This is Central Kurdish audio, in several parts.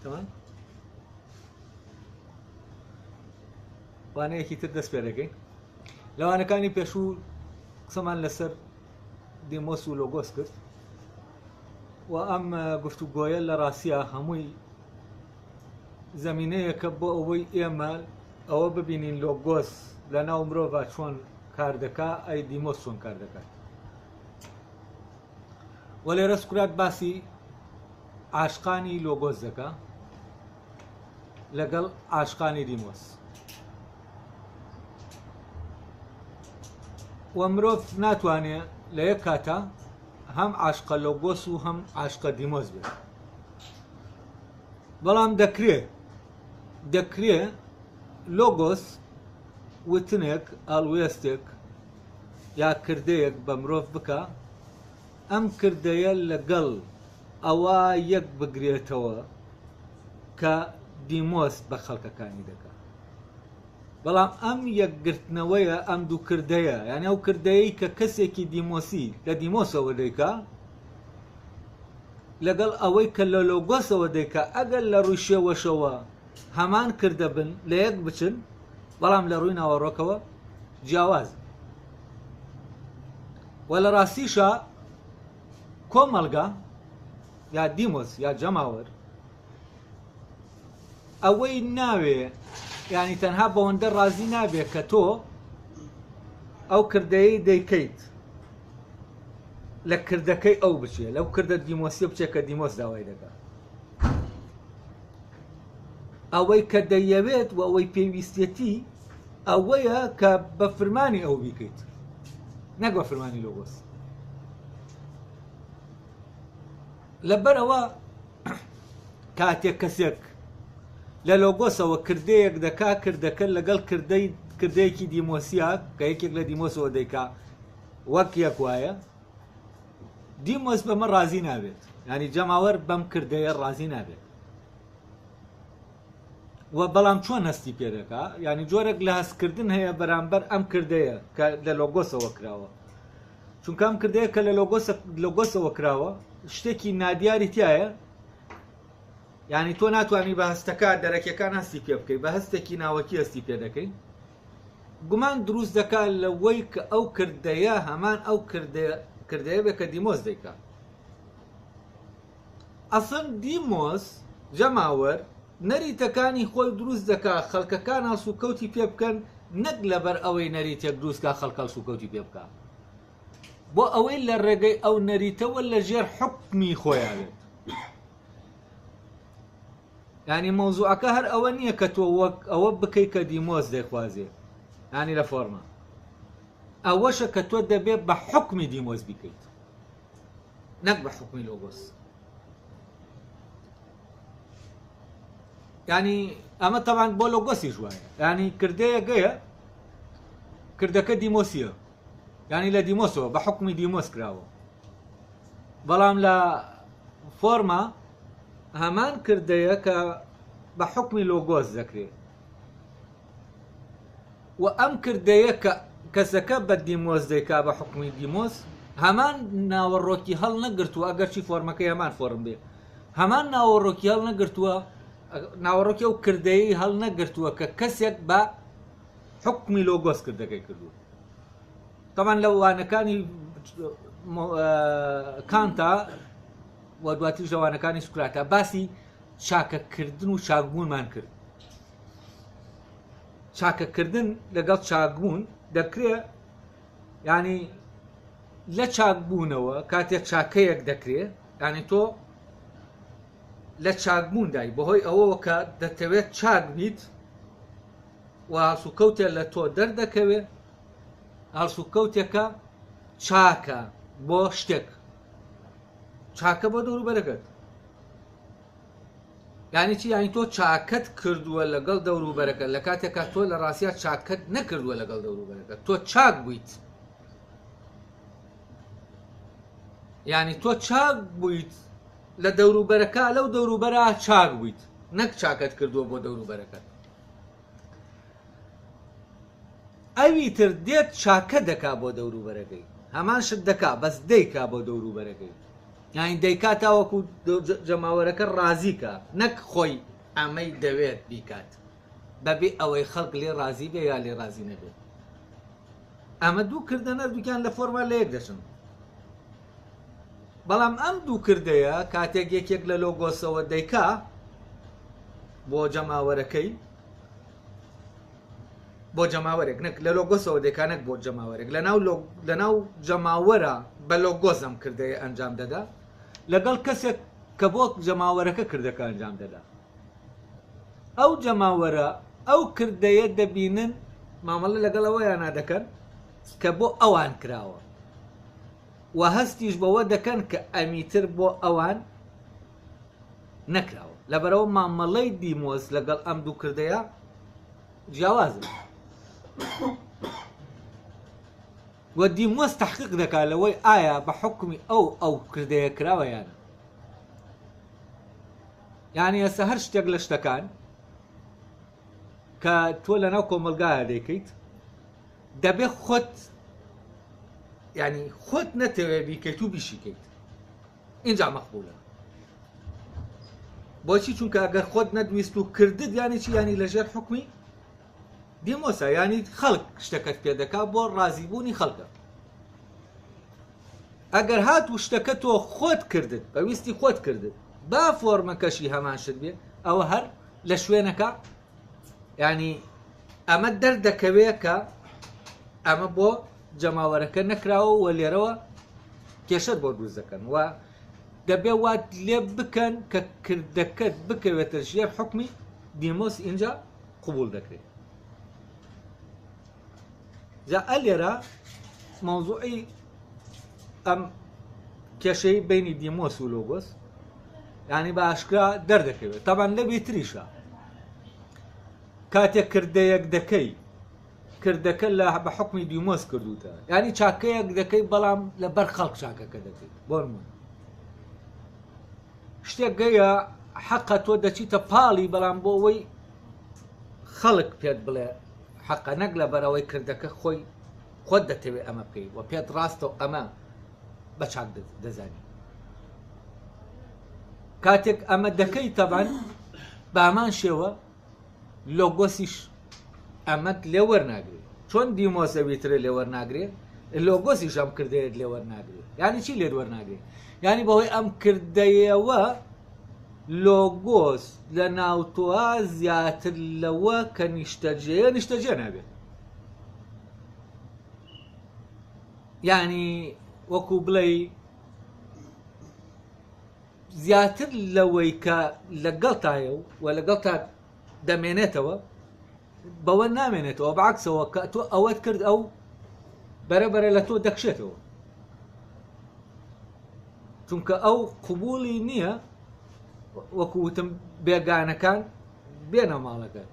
تمام وانەیەکی تر دەست پێ دەکەین لەوانەکانی پێشوو قسەمان لەسەر دیمۆس و لۆگۆس کرد و ئەم گفتوگۆیە لە ڕاستیە هەمووی زەمینەیەکە بۆ ئەوەی ئێمە ئەوە ببینین لۆگۆس لە ناو مرۆڤ چۆن کار دەکا ئەی دیمۆس چۆن کار دەکات و لێرە سکرات باسی عاشقانی لۆگۆس دەکا لەگەڵ عاشقانی دیمۆس و مرۆڤ ناتوانێت لە یەک کاتە هەم عاشقە لۆگۆس و هەم عاشقە دیمۆس بێت بەڵام دەکرێت لۆگۆس وتنێک ئاڵوێستێک یا کردەیەک بە مرۆڤ بکە ئەم کردەیە لەگەڵ ئەوە یەک بگرێتەوە کە دیمۆس بە خەڵکەکانی دەکات بەڵام ئەم یەکگرتنەوەیە ئەم دوو کردەیە یعنی ئەو کردەیەی کە کەسێکی دیمۆسی لە دیمۆسەوە دەیکا لەگەڵ ئەوەی کە لە لۆگۆسەوە دەیکا ئەگەر لە ڕووی شێوەشەوە هەمان کردە بن لە یەک بچن بەڵام لە ڕووی ناوەڕۆکەوە جیاواز و لە ڕاستیشە کۆمەڵگا یا دیمۆس یا جەماوەر ئەوەی ناوێ یعنی تەنها بەوەندە ڕازی نابێت کە تۆ ئەو کردەیەی دەیکەیت لە کردەکەی ئەو بچێ لەو کردە دیمۆسیە بچێت کە دیمۆس داوای دەکات ئەوەی کە دەیەوێت و ئەوەی پێویستێتی ئەوەیە کە بە فرمانی ئەو بیکەیت نەک بە فرمانی لۆگۆس لەبەرەوە کاتێک کەسێک لە لۆگۆسەوە کردەیەک دەکا کردەکە لەگەڵ کردەیەکی دیمۆسیە کە یەکێک لە دیمۆسەوە دەیکا وەک یەک وایە دیمۆس بەمە ڕازی نابێت ینی جەماوەر بەم کردەیە ڕازی نابێت و بەڵام چۆن هەستی پێ دەکا ینی جۆرێک لە هەستکردن هەیە بەرامبەر ئەم کردەیە کە لە لۆگۆسەوە کراوە چونکە ئەم کردەیە کە لە لۆگۆسەوە کراوە شتێکی نادیاری تایە یعنی تۆ ناتوانانی بە هەستەکە دەرەکیەکان هەستی پێ بکەیت بە هەستێکی ناوەکی هەستی پێ دەکەین گومان دروست دەکات لەوەی کە ئەو کردەیە هەمان ئەو کردەیە بێ کە دیمۆس دەیکات ئەسڵ دیمۆس جەماوەر نەریتەکانی خۆی دروست دەکات خەڵکەکان هەڵسوکەوتی پێ بکەن نەک لەبەر ئەوەی نەریتێک دروستکە خەڵک هەڵسوکەوتی پێ بکات بۆ ئەوەی لە ڕێگەی ئەو نەریتەوە لە ژێر حوکمی خۆیان بێت ینی مەوزوعەکە هەر ئەوە نییە کە تۆ وەک ئەوە بکەیت کە دیمۆس دەیخوازێ ینی لە فۆرمە ئەوەشە کە تۆ دەبێت بە حوکمی دیمۆس بیکەیت نەک بە حوکمی لۆگۆس ینی ئەمە تەوان بۆ لۆگۆسی ژوایە ینی کردەیەکەیە کردەکە دیمۆسیە ینی لە دیمۆسەوە بە حوکمی دیمۆس کراوە بەڵام لە فۆرمە هەمان کردەیە کە بە حوکمی لۆگۆس دەکرێت و ئەم کردەیە کە کەسەکە بە دیمۆس دەیکا بە حوکمی دیمۆس هەمان ناوەڕۆکی هەڵ نەگرتووە ئەگەرچی فۆرمەکەی هەمان فۆرم بێ هەمان ناوەڕۆکی هەڵ نەگرتووە ناوەڕۆکی ئەو کردەیەی هەڵ نەگرتووە کە کەسێک بە حوکمی لۆگۆس کردەکەی کردووە تەمان لە وانەکانی کانتا و دواتر ژەوانەکانی سوکراتە باسی چاکەکردن و چاکبوونمان کرد چاکەکردن لەگەڵ چاکبوون دەکرێت ینی لە چاکبوونەوە کاتێک چاکەیەک دەکرێت ینی تۆ لە چاکبووندای بەهۆی ئەوەوە کە دەتەوێت چاک بیت و هەڵسوکەوتێ لە تۆ دەردەکەوێت هەڵسوکەوتێکە چاکە بۆ شتێک چاکە بۆ دەوروبەرەکەت یعنی چی یعنی تۆ چاکەت کردووە لەگەڵ دەوروبەرەکەت لە کاتێکە تۆ لە ڕاستیە چاکەت نەکردووە لەگەڵ دەوروبەرەکەت تۆ چاک بوویت یعنی تۆ چاک بوویت لە دەوروبەرەکە لەو دەوروبەرە چاک بوویت نەک چاکەت کردووە بۆ دەوروبەرەکەت ئەوی تر دێت چاکە دەکا بۆ دەوروبەرەکەی هەمان شت دەکا بەس دەیکا بۆ دەوروبەرەکەی یانی دەیکاتە وەکو جەماوەرەکە ڕازیکە نەک خۆی ئەمەی دەوێت بیکات بەبێ ئەوەی خەڵک لێ ڕازی بێ یا لێ ڕازی نەبێت. ئەمە دوو کردنە دووکیان لە فۆرما لە یەک دەچن. بەڵام ئەم دوو کردەیە کاتێک یەکێک لە لۆگۆسەوە دەیکا بۆ جەماوەرەکەی بۆ جەماوەرێک نەک لە لۆگۆسەوە دەیکانێک بۆ جەماوەرێک لەناو جەماوەرە بە لۆگۆزم کردەیە ئەنجام دەدا لەگەڵ کەسێک کە بۆ جەماوەرەکە کردەکە ئەنجام دەدا. ئەو جەماوەرە ئەو کردەیە دەبینن مامەڵە لەگەڵ ئەوەیان نادەکەن کە بۆ ئەوان کراوە و هەستیش بەوە دەکەن کە ئەمیتر بۆ ئەوان نەکراوە. لەبەرەوە مامەڵەی دیمۆز لەگەڵ ئەم دوو کردەیە جیاوازن و دیمۆز تحقیق دەکات لەوەی ئایا بە حکمی ئەو کردەیە کراوە یانە. یعنی ئێستا هەر شتێک لە شتەکان کە تۆ لەناو کۆمەلگایە دەیکەیت دەبێ خۆت یعنی خۆت نەتەوێ بیکەیت و بیشیکەیت اینجا مەقبولە. بۆچی؟ چونکە ئەگەر خۆت نەدویست و کردت یانی چی؟ یانی لەژێر حکمی دیمۆسە، یانی خەڵک شتەکەت پێ دەکات بۆ ڕازیبوونی خەڵکە. ئەگەر هات و شتەکە تۆ خۆت کردت بەویستی خۆت کردت با فۆرمەکەشی هەمان شت بێ ئەوە هەر لە شوێنەکە یعنی ئەمە دەردەکەوێت کە ئەمە بۆ جەماوەرەکە نەکراوە و لێرەوە کێشت بۆ دروست دەکەن و دەبێ وات لێ بکەن کە کردەکەت بکەوێتە ژێر حکمی دیمۆس اینجا قبول دەکرێت. جا ئەلێرە مەوزوعی ئەم کێشەی بینی دیمۆس و لۆگۆس یعنی بە ئاشکرا دەردەکەوێت. تەبەن لە بێتریشە کاتێک کردەیەک دەکەی کردەکە لە بە حکمی دیمۆس کردوتە یعنی چاکەیەک دەکەی بەڵام لە بەر خەڵک چاکەکە دەکەیت. بۆنمون شتێک گەیە حەقە تۆ دەچیتە پاڵی بەڵام بۆ ئەوەی خەڵک پێت بڵێ حەقە نەک لە بەرەوەی کردەکە خۆت دەتەوێت ئەمە بکەی و پێت ڕاستەوە ئەمە بە چاک دەزانی. کاتێک ئەمە دەکەی تەبەن بامان شێوە لۆگۆسیش ئەمەت لێ وەرناگرێت. چۆن دیمۆسە ویترە لێ وەرناگرێت لۆگۆسیش ئەم کردەیەت لێ وەرناگرێت. یعنی چی لێ وەرناگرێت؟ یعنی بەهۆی ئەم کردەیەوە لۆگۆس لە ناوتووە زیاتر لەوە کە نیشتەجێ نابێت. یعنی وەکو بڵێ زیاتر لەوەی کە لەگەڵتایە و لەگەڵتا دەمێنێتەوە بەوە نامێنێتەوە بەعکسەوە کە تۆ ئەوەت کرد ئەو بەرەبەرە لە تۆ دەکشێتەوە چونکە ئەو قبولی نییە وەکو وتم بێگانەکان بێنە ماڵەکەت.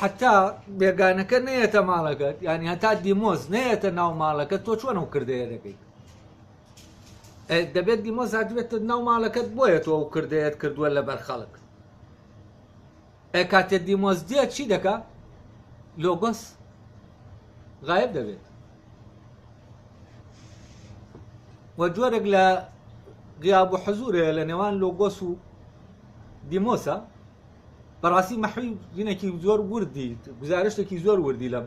حتا بێگانەکە نەیەتە ماڵەکەت یعنی هەتا دیمۆز نەیەتە ناو ماڵەکەت تۆ چۆن ئەو کردەیە دەکەیت؟ دەبێت دیمۆز هاتوێتە ناو ماڵەکەت بۆیە تۆ ئەو کردەیەت کردووە لەبەر خەڵک. کاتێک دیمۆز دێت چی دەکا؟ لۆگۆس غایب دەبێت. و جۆرێک لە غیاب و حزورەیە لە نێوان لۆگۆس و دیمۆسە. بەڕاستی مەحوی ژنێکی زۆر وردی گزارشتێکی زۆر وردی لەم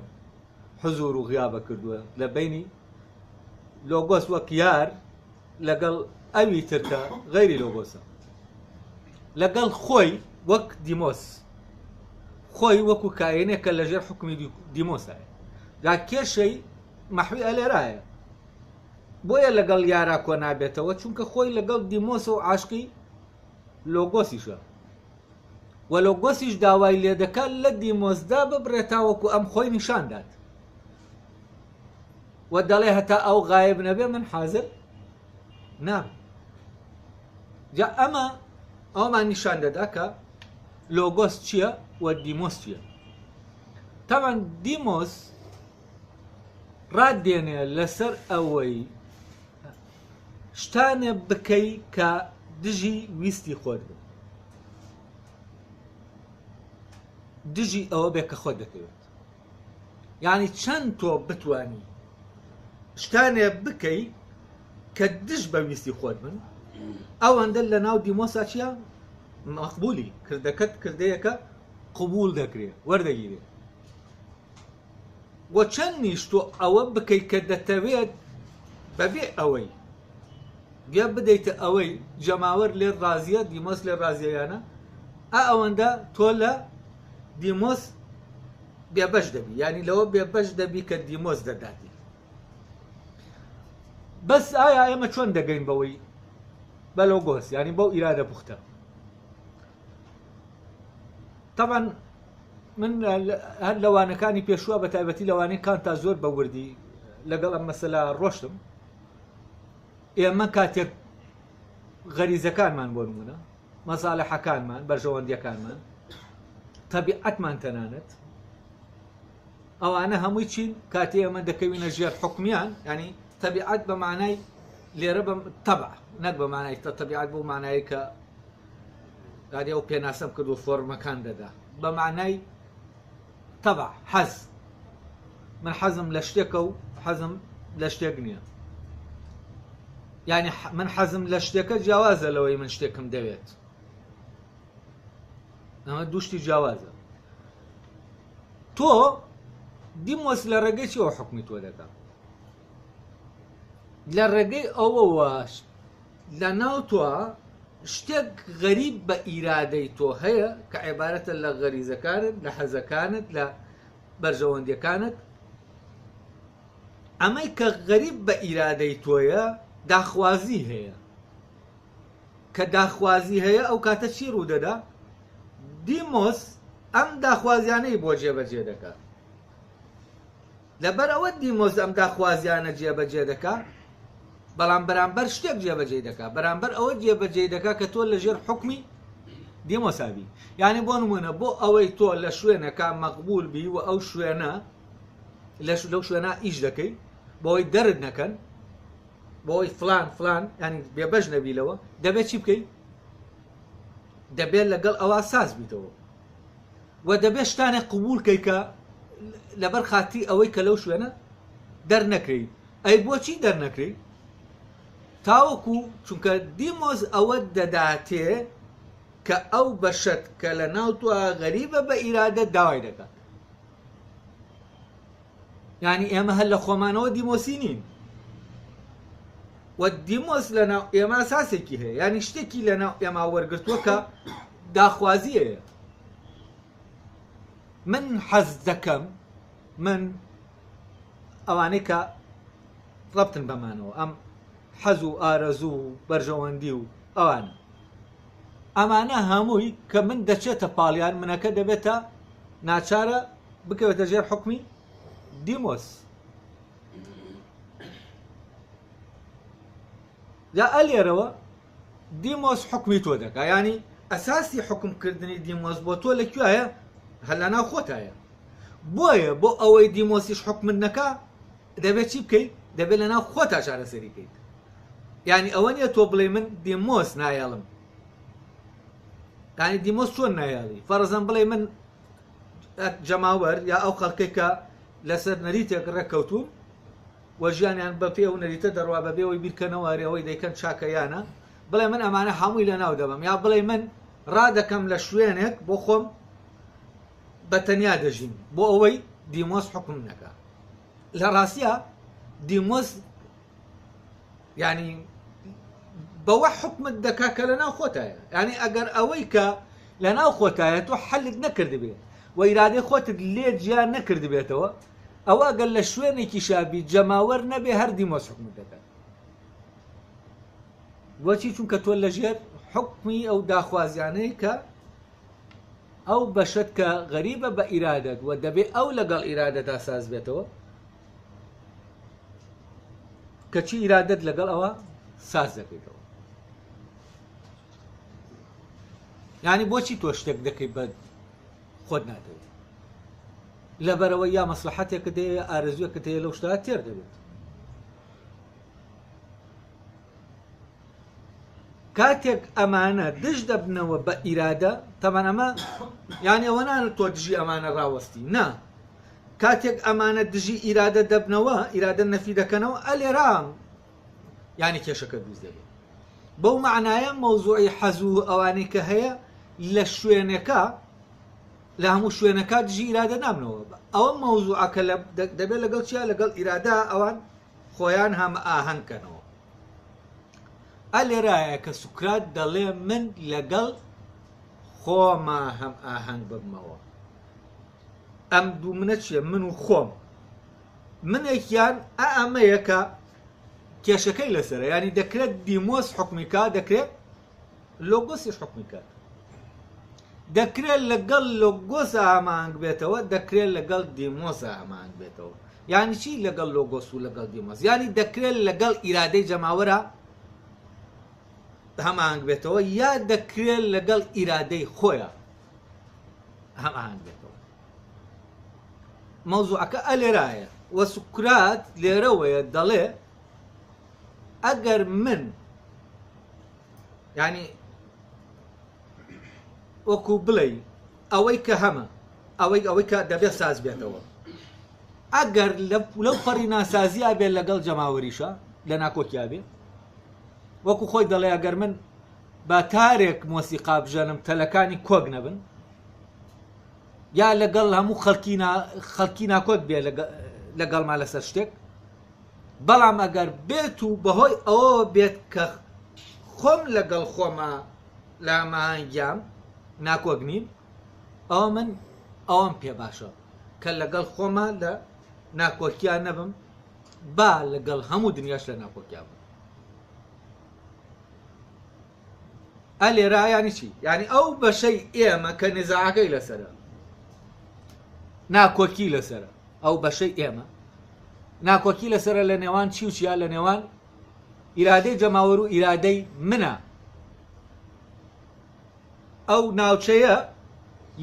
حزور و غیابە کردووە لە بینی لۆگۆس وەک یار لەگەڵ ئەوی ترکە غەیری لۆگۆسە لەگەڵ خۆی وەک دیمۆس خۆی وەکو کاینێکە لەژێر حکمی دیمۆسە. دا کێشەی مەحوی ئەلێرایە بۆیە لەگەڵ یارا کۆ نابێتەوە چونکە خۆی لەگەڵ دیمۆسە و عاشقی لۆگۆسیشە و لۆگۆسیش داوای لێ دەکات لە دیمۆسدا ببرێتاوەکو ئەم خۆی نیشاندات و دەڵێ هەتا ئەو غایب نەبێ من حازر نام. جا ئەمە ئەومان نیشان دەدا کە لۆگۆس چییە و دیمۆس چییە. تاوان دیمۆس ڕادێنێ لەسەر ئەوەی شتانێ بکەی کە دژی ویستی خۆت بێت دژی ئەوە بێ کە خۆت دەکەوێت. یعنی چەند تۆ بتوانی شتانێ بکەی کە دژ بە ویستی خۆت بن ئەوەندە لە ناو دیمۆسا چیە مەقبولی کردەکەت کردەیەکە قبول دەکرێت وەردەگیرێت وە چەند نیش تۆ ئەوە بکەیت کە دەتەوێت بەبێ ئەوەی گە بدەیتە ئەوەی جەماوەر لێ ڕازیە دیمۆس لێ ڕازیەیانە ئەوەندە تۆ لە دیمۆس بێبەش دەبی ینی لەوە بێبەش دەبی کە دیمۆس دەداتی بەس ئایا ئێمە چۆن دەگەین بەوەی بە لۆگۆس ینی بەو ئیرادە پوختە طبعا من هەر لەوانەکانی پێشووە بە تایبەتی لەوانەی کانتا زۆر بە وردی لەگەڵ ئەم مەسەلا ڕۆشتم ئێمە کاتێک غەریزەکانمان بۆ نمونە مەساڵەحەکانمان بەرژەوەندیەکانمان تەبیعەتمان تەنانەت ئەوانە هەمووی چین کاتی ئێمە دەکەوینە ژێر حکمیان ینی تەبیعەت بە معنای لێرە بە تەبع نەک بە معنای تەبیعەت بۆ معنایی کە گادی ئەو پێناسەم کرد و فۆرمەکان دەدا بە معنای تەبع حەز من حەزم لە شتێکە و حەزم لە شتێک نییە ینی من حەزم لە شتێکە جیاوازە لەوەی من شتێکم دەوێت ئەمە دووشتی جیاوازە تۆ دیمۆس لە ڕێگەی چیەوە حکمی تۆ دەکا لە ڕێگەی ئەوەوە لە ناو تۆ شتێک غەریب بە ئیرادەی تۆ هەیە کە عیبارەتە لە غەریزەکانت لە حەزەکانت لە بەرژەوەندیەکانت ئەمەی کە غەریب بە ئیرادەی تۆیە داخوازی هەیە کە داخوازی هەیە ئەو کاتە چی ڕوودەدا دیمۆس ئەم داخوازیانەی بۆ جێبەجێ دەکات لەبەر ئەوە دیمۆس ئەم داخوازیانە جێبەجێ دەکات بەڵام بەرامبەر شتێک جێبەجێ دەکات بەرامبەر ئەوە جێبەجێ دەکات کە تۆ لەژێر حکمی دیمۆسابی یعنی بۆ نمونە بۆ ئەوەی تۆ لە شوێنەکە مەقبول بی و ئەو شوێنە لەو شوێنە ئیش دەکەی بۆی دەرد نەکەن بۆی فلان ینی بێبەش نەبیلەوە دەبێت چی بکەیت دەبێت لەگەڵ ئەوە ساز بیتەوە و دەبێت شتانێک قبولکەی کە لەبەر خاتی ئەوەی کە لەو شوێنە دەرنەکەی ئەی بۆچی دەرنەکەی تاوەکو چونکە دیمۆز ئەوە دەداتێ کە ئەو بەشت کە لە ناو تۆ غەریبە بە ئیرادە داوای دەکات ینی ئێمە هەر لە خۆمانەوە دیمۆسی نین و دیمۆس لە ناو ئێمە ئاساسێکی هەیە ینی شتێکی لە ناو ئێمە وەرگرتووە کە داخوازی هەیە من حەز دەکەم من ئەوانەی کە ڕەبتن بەمانەوە ئەم حەز و ئارەزوو و بەرژەوەندی و ئەمانە هەمووی کە من دەچێتە پاڵیان منەکە دەبێتە ناچارە بکەوێتە ژێر حکمی دیمۆس یا ئەلێرەوە دیمۆس حکمی تۆ دەکا ینی ئەساسی حکمکردنی دیمۆس بۆ تۆ لەکوێیە هەر لە ناو خۆتایە بۆیە بۆ ئەوەی دیمۆسیش حکمت نەکا دەبێت چی بکەیت دەبێت لە ناو خۆتا چارەسەری بکەیت ینی ئەوە نیە تۆ بڵێ من دیمۆس نایەڵم ینی دیمۆس چۆن نایاڵی فەرزەن بڵێ من جەماوەر یا ئەو خەڵکەی کە لەسەر نەریتێک ڕێککەوتوون وە ژیانیان بە پێ و نەریتە دەڕوا بەبێەوەی بیرکەنەوەریەوەی دەیکەن چاکەیانە بڵێ من ئەمانە هەمووی لە ناو دەبم یا بڵێ من ڕادەکەم لە شوێنێک بۆ خۆم بە تەنیا دەژین بۆ ئەوەی دیمۆس حکم نەکا لە ڕاستیە دیمۆس ینی بەوە حکمت دەکا کە لە ناو خۆتایە ینی ئەگەر ئەوەی کە لە ناو خۆتایە تۆ حەلت نەکرد بێت و ئیرادەی خۆتت لێ گیان نەکرد بێتەوە ئەوە ئەگەر لە شوێنێکی شابی جەماوەر نەبێ هەر دیمۆس حکمت دەکات بۆچی چونکە تۆ لە ژێر حکمی ئەو داخوازیانەی کە ئەو بەشت کە غەریبە بە ئیرادەت و دەبێت ئەو لەگەڵ ئیرادەتا ساز بێتەوە کەچی ئیرادەت لەگەڵ ئەوە ساز دەکەیتەوە ینی بۆچی تۆ شتێک دەکەی بە خۆت ناتەوێت لەبەرەوە یا مەسلحەتێکت هەیە ئارەزوویەکت هەیە لەو شتە تێر دەبێت کاتێک ئەمانە دژ دەبنەوە بە ئیرادە تەمان ئەمە یانی ئەوە نانە تۆ دژی ئەمانە ڕاوەستی نا کاتێک ئەمانە دژی ئیرادە دەبنەوە ئیرادە نەفی دەکەنەوە ئەلێرام ینی کێشەکە دروست دەبێت بو معنايا موضوعي حزو أواني كهيا لشوينكا لهم شوينكا تجي إرادة نامنوا أو موضوعك دبي لقل شيء لقل إرادة أوان خويان هم آهن كانوا اللي رأيك سقراط دلي من لقل خو ما هم آهن بموا أم دو منتش منو خوم من ايكيان أأميكا كيشكي لسرة يعني دكرت ديموس حكمكا دكرت لوغوس حكمكا دكرت لقل لوغوس أمانك بيتو دكرت لقل ديموس أمانك بيتو يعني شي لقل لوغوس ولقل ديموس يعني دكرت لقل إرادة جماورة همانك بيتو يا دكرت لقل إرادة خويا همانك بيتو موضوعك ألي راية وسقراط ليروي دلي أجر من يعني وكو بلي أويك هما أويك دبي ساز بيتوا أجر لو قرينا سازي أبي لقل جماوريشا لنا كوكيابي وكو خوي دلي أجر من باتارك موسيقى بجانم تلكاني كوغنبن يا لقل همو خلقينا كوك بي لقل ما لسرشتك بەڵام ئەگەر بێت و بەهۆی ئەوە بێت کە خۆم لەگەڵ خۆمە لە ئەمانگیام ناکۆگنین ئەوە من ئەوەم پێ باشە کە لەگەڵ خۆمە لە ناکۆکیان نەبم با لەگەڵ هەموو دنیاش لە ناکۆکیا بم ئەلێرا یانی چی؟ یانی ئەو بەشەی ئێمە کە نزاعەکەی لەسەرە ناکۆکی لەسەرە ئەو بەشەی ئێمە ناکۆکی لەسرە لە نێوان چی و چیا لە نێوان ئیرادەی جەماوەر و ئیرادەی منە ئەو ناوچەیە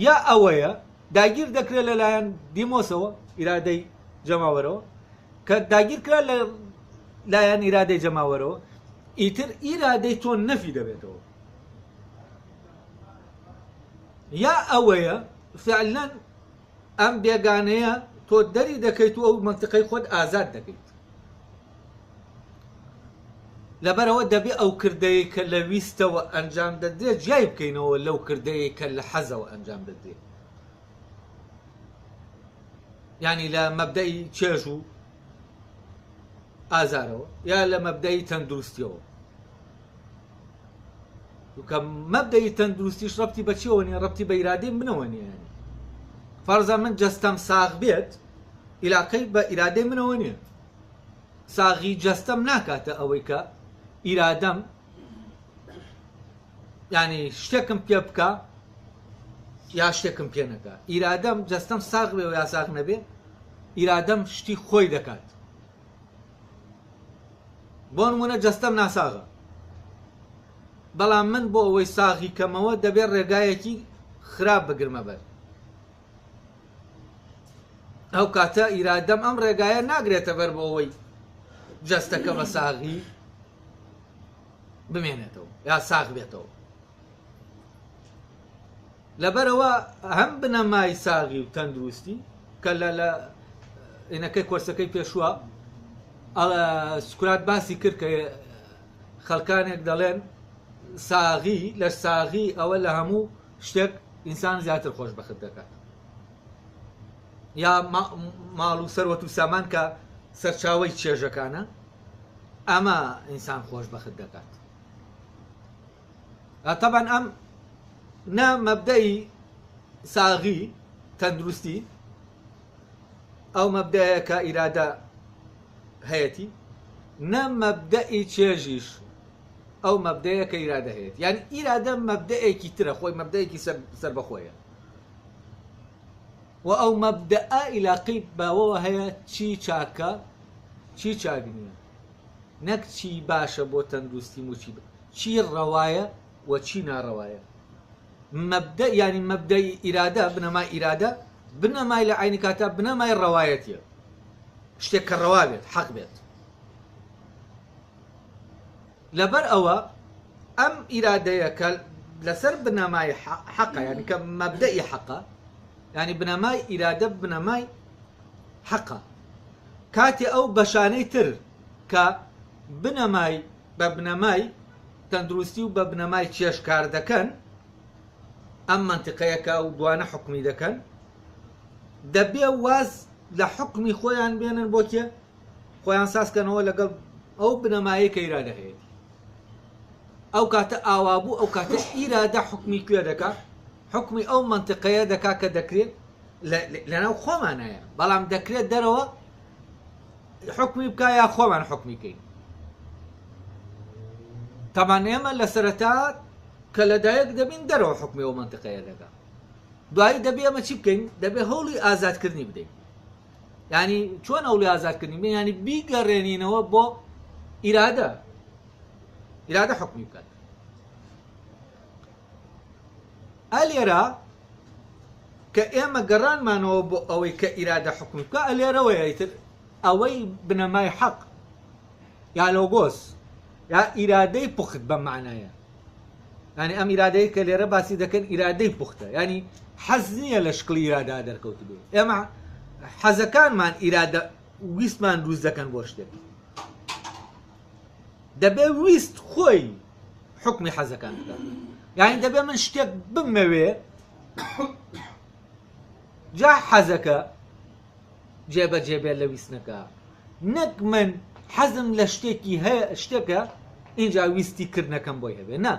یا ئەوەیە داگیر دەکرێت لەلایەن دیمۆسەوە ئیرادەی جەماوەرەوە کە داگیر کرا لە لایەن ئیرادەی جەماوەرەوە ئیتر ئیرادەی تۆ نەفی دەبێتەوە یا ئەوەیە فعلەن ئەم بێگانەیە تۆ دەری دەکەیت و ئەو منتیقەی خۆت ئازاد دەکەیت لەبەرەوە دەبێ ئەو کردەیە کە لە ویستەوە ئەنجام دەدرێت جیای بکەینەوە لەو کردەیە کە لە حەزەوە ئەنجام دەدرێت یعنی لە مەبدەئی چێژ و ئازارەوە یا لە مەبدەئی تەندروستیەوە کە مەبدەئی تەندروستیش ڕەبتی بە چیەوە نیە ڕەبتی بە ئیرادەی منەوە نیە فەرزە من جەستەم ساغ بێت ئیلاقەی بە ئیرادەی منەوە نییە ساغی جەستەم ناکاتە ئەوەی کە ئیرادەم ینی شتێکم پێ بکە یا شتێکم پێ نەکە ئیرادەم جەستەم ساغ بێ و یا ساغ نەبێ ئیرادەم شتی خۆی دەکات بۆ نمونە جەستەم ناساغە بەڵام من بۆ ئەوەی ساغی کەمەوە دەبێت ڕێگایەکی خراپ بگرمە بەر ئەو کاتە ئیرادەم ئەم ڕێگایە ناگرێتە بەر بۆ ئەوەی جەستەکە بە ساغی بمێنێتەوە یا ساغ بێتەوە لەبەرەوە هەم بنەمای ساغی و تەندروستی کە لە ئینەکەی کۆرسەکەی پێشووە سقراط باسی کرد کە خەڵکانێک دەڵێن ساغی لە ساغی ئەوە لە هەموو شتێک ئینسان زیاتر خۆشبەخت دەکات یا ماڵ و سەروەت و سامان کە سەرچاوەی چێژەکانە ئەمە ئینسان خۆشبەخت دەکات طبعا ئەم نە مەبدەئی ساغی تەندروستی ئەو مەبدەیە کە ئیرادە هەیەتی نە مەبدەئی چێژیش ئەو مەبدەیە کە ئیرادە هەیەت یعنی ئیرادە مەبدەیەکی ترە خۆی مەبدەیەکی سەربەخۆیە و ئەو مەبدەئە ئیلاقی باوەوە هەیە چی چاکە چی چاک نییە نەک چی باشە بۆ تەندروستی و چی ڕەوایە و چی ناڕەوایە مەبدە ینی مەبدەی ئیرادە بنەمای ئیرادە بنەمای لە عینی کاتە بنەمای ڕەوایەتیە شتێک کە ڕەوا بێت حەق بێت لەبەر ئەوە ئەم ئیرادەیە کە لەسەر بنەمای حەقە ینی کە مەبدەئی حەقە ینی بنەمای ئیرادە بنەمای حەقە کاتی ئەو بەشانەی تر کە بنەمای بە بنەمای تەندروستی و بە بنەمای چێژ کار دەکەن ئەم منتیقەیەکە و دوانە حکمی دەکەن دەبێ واز لە حکمی خۆیان بێنن بۆ کێ خۆیان سازکەنەوە لەگەڵ ئەو بنەمایی کە ئیرادە هەیە ئەو کاتە ئاوابوو ئەو کاتە ئیرادە حکمی کوێ دەکات حکمی ئەو منتیقەیە دەکات کە دەکرێت لەناو خۆمانەیە بەڵام دەکرێت دەرەوە حکمی بکە یا خۆمان حکمیکەین تامان ئێمە لە سەرەتا کە لەدایک دەبین دەرەوە حکمی ئەو منتیقەیە دەکات دوایی دەبێ ئەمە چی بکەین دەبێ هەوڵی ئازادکردنی بدەین ینی چۆن هەوڵی ئازادکردنی بدەین ینی بیگەڕێنینەوە بۆ ئیرادە حکمی بکات ئەلێرە کە ئێمە گەڕانمانەوە بۆ ئەوەی کە ئیرادە حکمی بکە ئەلێرەوەی ئیتر ئەوەی بنەمای حەق یا لۆگۆس یا ئیرادەی پوخت بە معنایە ینی ئەم ئیرادەیە کە لێرە باسی دەکەن ئیرادەی پوختە ینی حەز نییە لە شکڵی ئیرادا دەرکەوت بێ ئێمە حەزەکانمان ئیرادە ویستمان دروست دەکەن بۆ شتێک دەبێ ویست خۆی حکمی حەزەکان بکات یعنی دەبێ من شتێک بمەوێ جا حەزەکە جێبەجێبێ لە ویستنەکە نەک من حەزم لە شتێکی هەیە شتێکە اینجا ویستی کردنەکەم بۆی هەبێ نا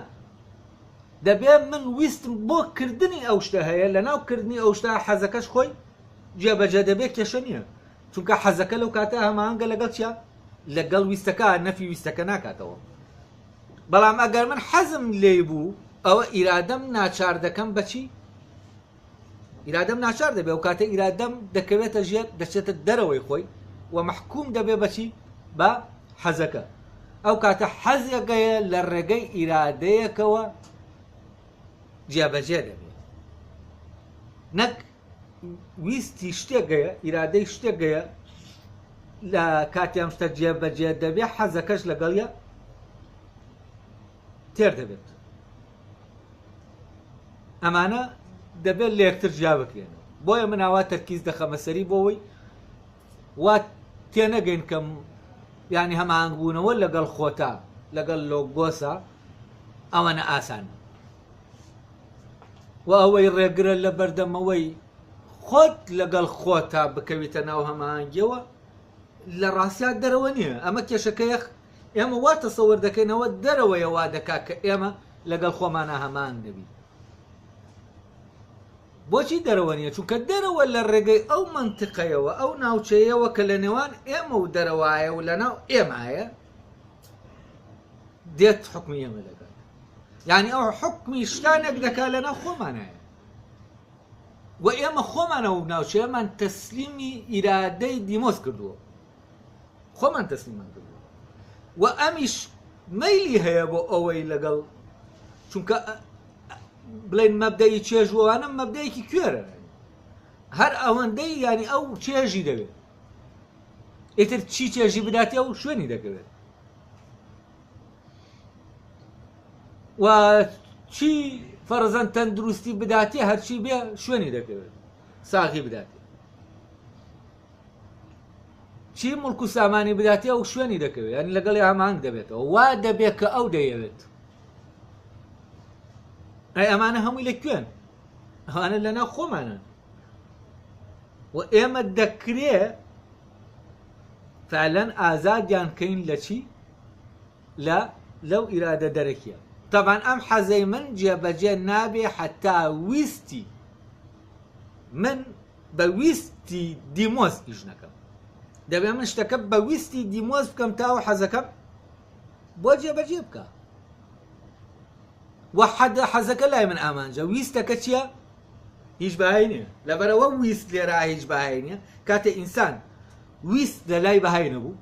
دەبێ من ویستم بۆ کردنی ئەو شتە هەیە لە ناوکردنی ئەو شتە حەزەکەش خۆی جێبەجێ دەبێ کێشە نییە چونکە حەزەکە لەو کاتە هەماهەنگە لەگەڵ چیە لەگەڵ ویستەکە نەفی ویستەکە ناکاتەوە بەڵام ئەگەر من حەزم لێ بوو ئەوە ئیرادەم ناچار دەکەم بەچی ئیرادەم ناچار دەبێ و کاتە ئیرادەم دەکەوێتە ژێر دەچێتە دەرەوەی خۆی و مەحکوم دەبێ بەچی بە حەزەکە ئەو کاتە حەزەکەیە لە ڕێگەی ئیرادەیەکەوە جێبەجێ دەبێت نەک ویستی شتێکگەیە ئیرادەی شتێکگەیە لە کاتیان شتە جێبەجێ دەبێ حەزەکەش لەگەڵیە تێر دەبێت ئەمانە دەبێت لە یەکتر جیا بکرێنەوە بۆیە من ئاوا تەرکیز دەخەمە سەری بۆەوەی وا تێنەگەین کەم ینی هەماهەنگبوونەوە لەگەڵ خۆتا لەگەڵ لۆگۆسە ئەوەنە ئاسان و ئەوەی ڕێگرە لە بەردەمەوەی خۆت لەگەڵ خۆتا بکەویتە ناو هەماهەنگیەوە لە ڕاستیات دەرەوە نییە ئەمە کێشەکەیەک ئێمە وا تەسەوەر دەکەینەوە دەرەوەیە وا دەکات کە ئێمە لەگەڵ خۆمانە هەمان دەبین بۆچی دەرەوە نییە چونکە دەرەوە لە ڕێگەی ئەو منتیقەیەوە ئەو ناوچەیەوە کە لە نێوان ئێمە و دەرەوایە و لەناو ئێمایە دێت حکمی ئێمە دەکات یعنی ئەو حکمی شتانێک دەکات لەناو خۆمانایە و ئێمە خۆمانە و ناوچەیەمان تەسلیمی ئیرادەی دیمۆس کردووە خۆمان تەسلیمان کردووە و ئەمیش مەیلی هەیە بۆ ئەوەی لەگەڵ چونکە بڵێن مەبدەی چێژوانە مەبدەیەکی کوێرە هەر ئەوەندەی ینی ئەو چێژی دەوێت ئیتر چی چێژی بداتێ و شوێنی دەکەوێت و چی فەرزەن تەندروستی بداتێ هەرچی بێ شوێنی دەکەوێت ساغی بداتێ چی مڵک و سامانی بداتێ و شوێنی دەکەوێت ینی لەگەڵی هەماهەنگ دەبێتەوە وا دەبێت کە ئەو دەیەوێت ئەی ئەمانە هەمووی لەکوێن ئەوانە لەناو خۆمانن و ئێمە دەکرێ فعلەن ئازادیان کەین لە چی لەو ئیرادە دەرەکیە طبعاً ئەم حەزەی من جێبەجێ نابێ حتا ویستی من بە ویستی دیمۆز ئیش نەکەم دەبێ من شتەکە بە ویستی دیمۆز بکەم تاوە حەزەکەم بۆ جێبەجێ بکە و حەزەکە لای من ئامانجە ویستەکە چییە؟ هیچ بەهای نییە لەبەرەوە ویست لێرە هیچ بەهای نییە کاتێ ئینسان ویست لە لای بەهای نەبوو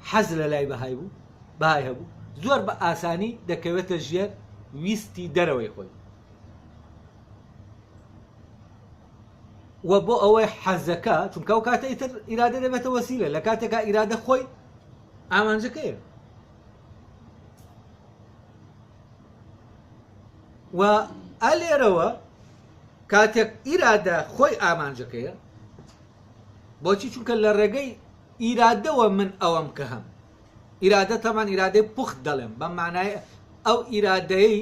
حەز لە لای بەهای بوو بەهای هەبوو زۆر بە ئاسانی دەکەوێتە ژێر ویستی دەرەوەی خۆی و بۆ ئەوەی حەزەکە چونکە ئەو کاتە ئیتر ئیرادە دەبێتە وەسیلە لە کاتێکا ئیرادە خۆی ئامانجەکەیە و ئەلێرەوە کاتێک ئیرادە خۆی ئیرادە تەمان ئیرادەی پوخت دەڵێم بەم معنای ئەو ئیرادەی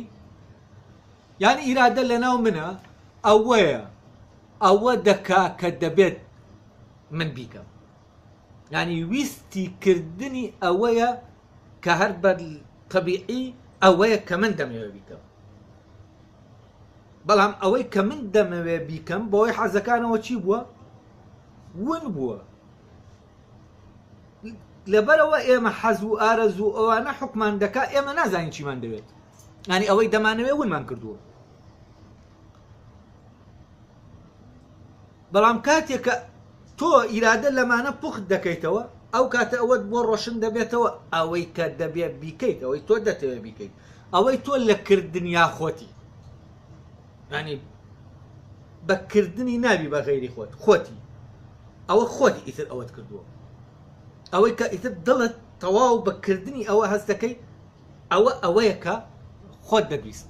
یعنی ئیرادە لەناو منە ئەوەیە ئەوە دەکا کە دەبێت من بیکەم یعنی ویستی کردنی ئەوەیە کە هەر بە طەبیعی ئەوەیە کە من دەمەوێت بیکەم بەڵام ئەوەی کە من دەمەوێت بیکەم بۆی حەزەکانەوە چی بووە؟ ون بووە لەبەرەوە ئێمە حەز و ئارەز و ئەوانە حکمان دەکا ئێمە نازانین چیمان دەوێت ینی ئەوەی دەمانەوێت ونمان کردووە بەڵام کاتێک کە تۆ ئیرادە لەمانە پوخت دەکەیتەوە ئەو کاتە ئەوەت بۆ ڕۆشن دەبێتەوە ئەوەی کە دەبێت بیکەیت ئەوەی تۆ دەتەوێت بیکەیت ئەوەی تۆ لە کردنیا خۆتی ینی بەکردنی نابی بە غەیری خۆت خۆتی ئەوە خۆتی ئیتر ئەوەت کردووە ئەوەی کە ئیتر دڵت تەواو بەکردنی ئەوە هەست دەکەی ئەوە ئەوەیە کە خۆت دەبیست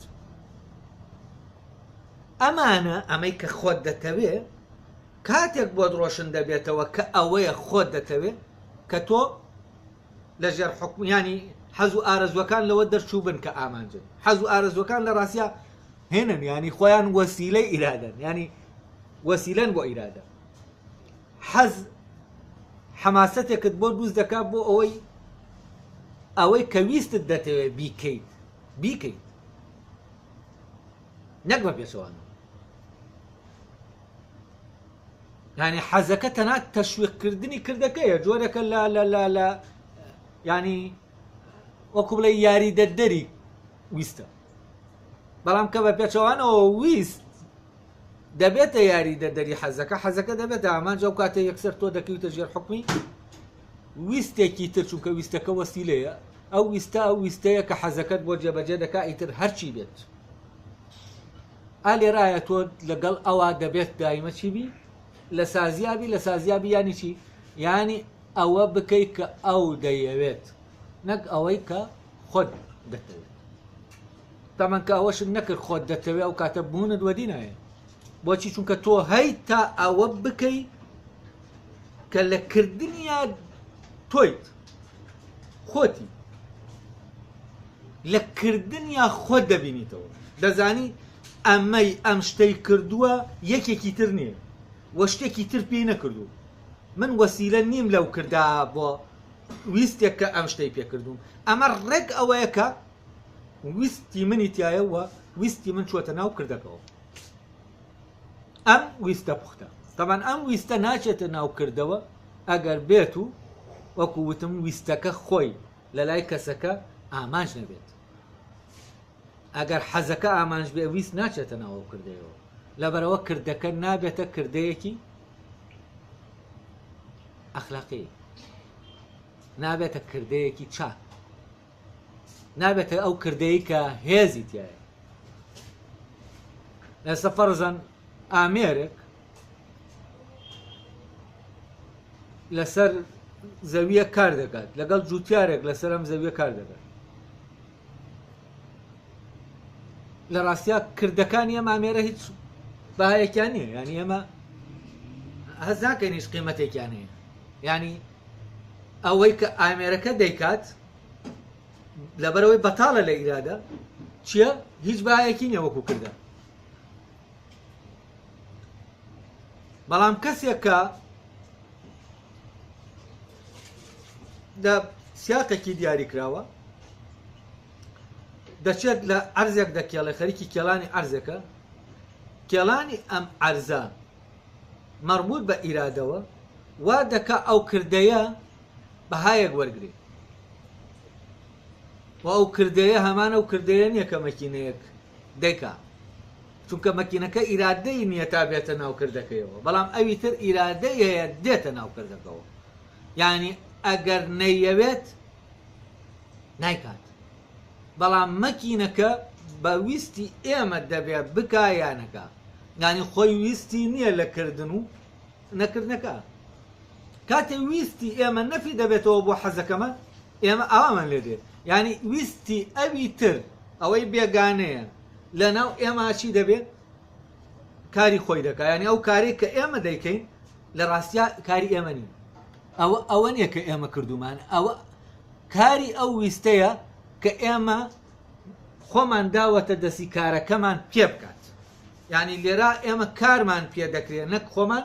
ئەمانە ئەمەی کە خۆت دەتەوێت کاتێک بۆ ڕۆشن دەبێتەوە کە ئەوەیە خۆت دەتەوێت کە تۆ لەژێر حکمیانی حەز و ئارەزوەکان لەوە دەرچوو بن کە ئامانجن حەز و ئارەزوەکان لە ڕاستیا هێنن ینی خۆیان وەسیلەی ئیرادەن ینی وەسیلەن بۆ ئیرادە حەز حەماسەتێکت بۆ دروست دەکات بۆ ئەوەی کە ویستت دەتەوێت بیکەیت نەک بە پێچەوانە ینی حەزەکە تەنها تەشویقکردنی کردەکەیە جۆرێکە لە ینی وەکو بڵێ یاریدەدەری ویستە بەڵام کە بە پێچەوانەوە ویست دەبێتە یاریدەدەری حەزەکە دەبێتە ئامانجە و کاتێ یەکسەر تۆ دەکەویتە ژێر حکمی ویستێکی تر چونکە ویستەکە وەسیلەیە ئەو ویستەیە کە حەزەکەت بۆ جێبەجێ دەکا ئیتر هەرچی بێت ئالێرایە تۆ لەگەڵ ئەوە دەبێت دایمە چی بی لە سازیابی ینی چی ینی ئەوە بکەیت کە ئەو دەیەوێت نەک ئەوەی کە خۆت دەتەوێت تامان کە ئەوەشت نەکرد خۆت دەتەوێت ئەو کاتە بوونت وەدی نایە بۆچی چونکە تۆ هەی تا ئەوە بکەی کە لە کردنیا تۆیت خۆتی لە کردنیا خۆت دەبینیتەوە دەزانی ئەم شتەی کردووە یەکێکی تر نییە وە شتێکی تر پێی نەکردو من وەسیلە نیم لەو کردا بۆ ویستێک کە ئەم شتەی پێکردوم ئەمە ڕێک ئەوەیە کە ویستی منی تایەوە ویستی من چۆتە ناو کردەکەەوە ئەم ویستە پوختە تەمان ئەم ویستە ناچێتە ناو کردەوە ئەگەر بێت و وەکو وتم ویستەکە خۆی لە لای کەسەکە ئامانج نەبێت ئەگەر حەزەکە ئامانج بێ ویست ناچێتە ناوە کردەوە لەبەرەوە کردەکە نابێتە کردەیەکی ئەخلاقی نابێتە کردەیەکی چاک نابێتە ئەو کردەیە کە هێزی تایە لەسە فەرزەن ئامێرێک لەسەر زەویە کار دەکات لەگەڵ جوتیارێک لەسەر ئەم زەویە کار دەکات لە ڕاستیا کردەکانی ئەم ئامێرە هیچ بەهایەکیان نییە ینی ئێمە هەز ناکەین هیچ قیمەتێکیان هەیە ینی ئەوەی کە ئامێرەکە دەیکات لەبەرەوەی بەتاڵە لە ئیرادە چییە؟ هیچ بەهایەکی نییە وەکو کردە بەڵام کەسێک کە لە سیاقێکی دیاری کراوە دەچێت لە عەرزێک دەکێڵێ خەریکی کێڵانی عەرزەکە کێڵانی ئەم عەرزە مەربوط بە ئیرادەوە وا دەکا ئەو کردەیە بەهایەک وەرگێ و ئەو کردەیە هەمان ئەو کردەیە نییە کە مەکینەیەک دەیکا چونکە مەکینەکە ئیرادەی نییە تا بێتە ناو کردەکەیەوە بەڵام ئەوی تر ئیرادەیە دێتە ناو کردەکەەوە یعنی ئەگەر نەیەوێت نایکات بەڵام مەکینەکە بە ویستی ئێمە دەبێت بکایانەکە ینی خۆی ویستی نییە لە کردن و نەکردنەکە کاتێ ویستی ئێمە نەفی دەبێتەوە بۆ حەزەکەمە ئێمە ئاوامان لێ دێت ینی ویستی ئەوی تر ئەوەی بێگانەیە لەناو ئێمە چی دەبێت کاری خۆی دەکات ینی ئەو کارێک کە ئێمە دەیکەین لە ڕاستیا کاری ئێمە نین ئەوە نییە کە ئێمە کردومان ئەوە کاری ئەو ویستەیە کە ئێمە خۆمان داوەتە دەستی کارەکەمان پێ بکات. یعنی لێرە ئێمە کارمان پێ دەکرێت نەک خۆمان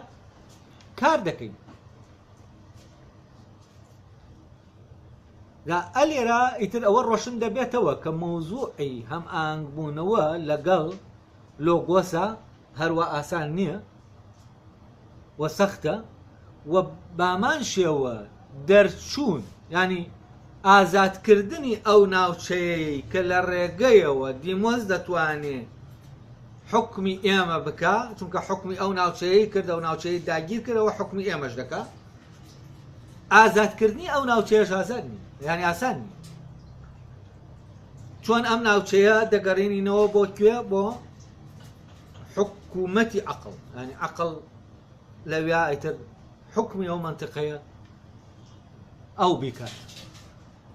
کار دەکەین. ئەلێرە ئیتر ئەوە ڕۆشن دەبێتەوە کە مۆزوعی هەم ئاهەنگبوونەوە لەگەڵ لۆگۆسە هەروە ئاسان نییە و سەختە و بامان شێوە دەرچوون ینی ئازادکردنی ئەو ناوچەیەی کە لە ڕێگەیەوە دیمۆز دەتوانێت حکمی ئێمە بکە، چونکە حکمی ئەو ناوچەیەی کردە و ناوچەیە داگیر کردەوە حکمی ئێمەش دەکا. ئازادکردنی ئەو ناوچەیەش ئازاد نیە، یعنی ئاسان نیە. چۆن ئەم ناوچەیە دەگەڕێنینەوە بۆ کوێ؟ بۆ حکوومەتی عەقڵ، ینی عەقڵ لەوێ ئیتر حکمی ئەو منتیقەیە ئەو بیکات.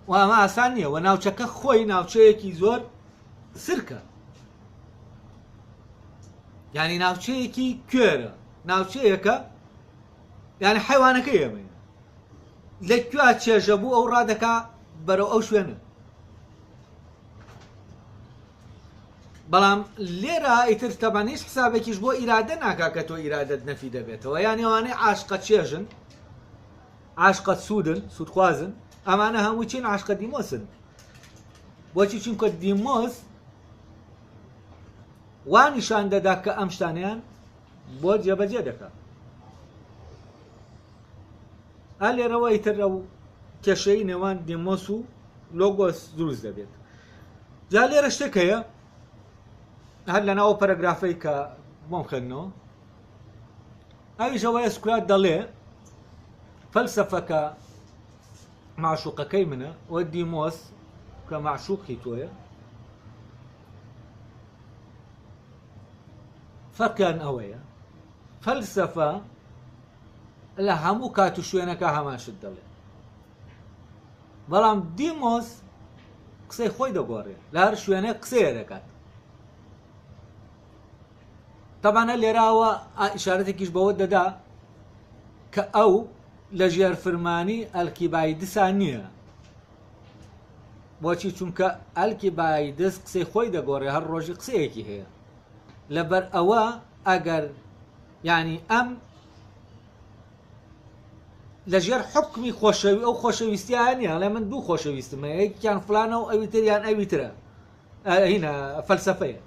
و ئەمە ئاسان نییە و ناوچەکە خۆی ناوچەیەکی زۆر سرکە، یعنی ناوچەیەکی کوێرە، ناوچەیەکە یعنی حیوانەکە ئێمە لەکوێ چێژە بوو ئەو ڕادەکا بەرەو ئەو شوێنە. بەڵام لێرە ئیتر تەبانیش حسابێکیش بۆ ئیرادە ناکا کە تۆ ئیرادەت نەفی دەبێتەوە. یانی ئەوانەی عاشقە چێژن، عاشقە سوودن، سوودخوازن، ئەمانە هەمووی چین؟ عاشقە دیمۆسن. بۆچی؟ چونکە دیمۆس وانیشان دەدا کە ئەم شتانیان بۆ جێبەجێ دەکات. لێرەوە ئیتر ئەو کێشەی نێوان دیمۆس و لۆگۆس دروست دەبێت. جا لێرە شتێک هەیە هەر لەناو پەرەگرافەی کە بۆم خوێندنەوە، ئەویش ئەوەیە سکرات دەڵێ فەلسەفەکە معشوقەکەی منە و دیمۆس کە معشوقی تۆیە، فەرقیان ئەوەیە فەلسەفە لە هەموو کات و شوێنەکە هەماشت دەڵێ، بەڵام دیمۆس قسەی خۆی دەگۆڕێ، لە هەر شوێنە قسەیە دەکات. تەبانە لێراوە ئیشارەتێکیش بەوە دەدا کە ئەو لە ژێرفرمانی ئەلکیبایدسان نییە. بۆچی؟ چونکە ئەلکیبایدس قسەی خۆی دەگۆڕێ، هەر ڕۆژی قسەیەکی هەیە. لەبەر ئەوە ئەگەر یعنی ئەم لەژێر حکمی خۆشەوی ئەو خۆشەویستیان نیە، لە من دوو خۆشەویستمە، یەکیان فلانە و ئەویتریان ئەویترە، هینە فەلسەفەیە.